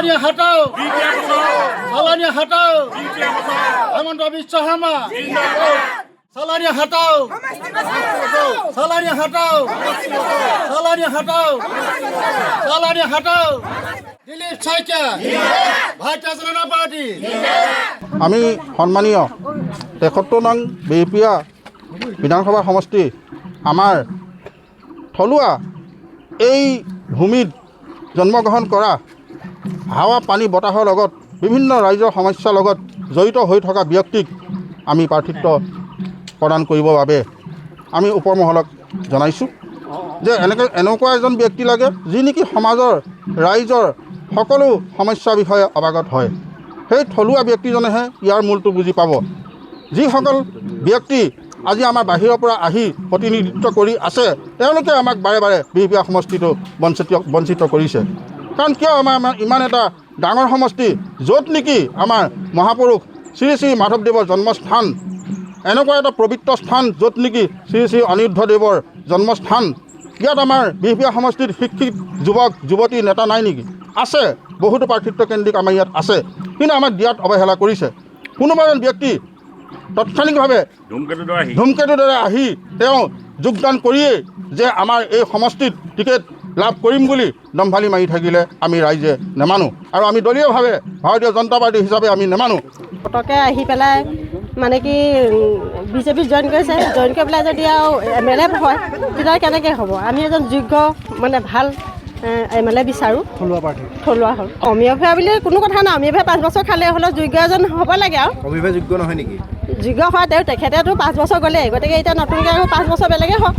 চালানি হাটাও চালানি হাটাও হেমন্ত বিশ্ব শৰ্মা চালানি হাটাও চালানি হাটাও চালানি হাটাও চালানি হাটাও দিলীপ শইকীয়া ভাৰতীয় জনতা পাৰ্টি। আমি সন্মানীয় ৭৩ নং বেৰপিয়া বিধানসভা সমষ্টি আমাৰ থলুৱা এই ভূমিত জন্মগ্ৰহণ কৰা হাৱা পানী বতাহৰ লগত বিভিন্ন ৰাইজৰ সমস্যাৰ লগত জড়িত হৈ থকা ব্যক্তিক আমি প্ৰাৰ্থিত্ব প্ৰদান কৰিবৰ বাবে আমি ওপৰমহলক জনাইছোঁ যে এনেকুৱা এজন ব্যক্তি লাগে যি নেকি সমাজৰ ৰাইজৰ সকলো সমস্যাৰ বিষয়ে অৱগত হয়। সেই থলুৱা ব্যক্তিজনেহে ইয়াৰ মূলটো বুজি পাব। যিসকল ব্যক্তি আজি আমাৰ বাহিৰৰ পৰা আহি প্ৰতিনিধিত্ব কৰি আছে তেওঁলোকে আমাক বাৰে বাৰে বেৰপিয়া সমষ্টিটো বঞ্চিত কৰিছে। কাৰণ কিয় আমাৰ ইমান এটা ডাঙৰ সমষ্টি য'ত নেকি আমাৰ মহাপুৰুষ শ্ৰী শ্ৰী মাধৱদেৱৰ জন্মস্থান, এনেকুৱা এটা পবিত্ৰ স্থান য'ত নেকি শ্ৰী শ্ৰী অনিৰুদ্ধদেৱৰ জন্মস্থান, ইয়াত আমাৰ বেৰপিয়া সমষ্টিত শিক্ষিত যুৱক যুৱতী নেতা নাই নেকি? আছে, বহুতো প্ৰাৰ্থিত্ব কেন্দ্ৰিক আমাৰ ইয়াত আছে, কিন্তু আমাক দিয়াত অৱহেলা কৰিছে। কোনোবা এজন ব্যক্তি তাৎক্ষণিকভাৱে ধূমকেতুৰ দৰে আহি তেওঁ যোগদান কৰিয়েই যে আমাৰ এই সমষ্টিত টিকেট লাভ কৰিম বুলি দম্ভালি মাৰি থাকিলে আমি ৰাইজে নেমানো, আৰু আমি দলীয়ভাৱে ভাৰতীয় জনতা পাৰ্টি হিচাপে আমি নেমানো। পটককৈ আহি পেলাই মানে কি বিজেপিত জইন কৰিছে, জইন কৰি পেলাই যদি আৰু MLA হয় তেতিয়া কেনেকৈ হ'ব? আমি এজন যোগ্য মানে ভাল MLA বিচাৰোঁ থলুৱা হ'ল। অমীয়া বুলি কোনো কথা নাই, অমীয়া 5 বছৰ খালে হ'লেও যোগ্য এজন হ'ব লাগে। আৰু অমীয়া যোগ্য নহয় নেকি? যোগ্য হয় তেখেতেতো 5 বছৰ গ'লেই, গতিকে এতিয়া নতুনকৈ আৰু 5 বছৰ বেলেগে হওক।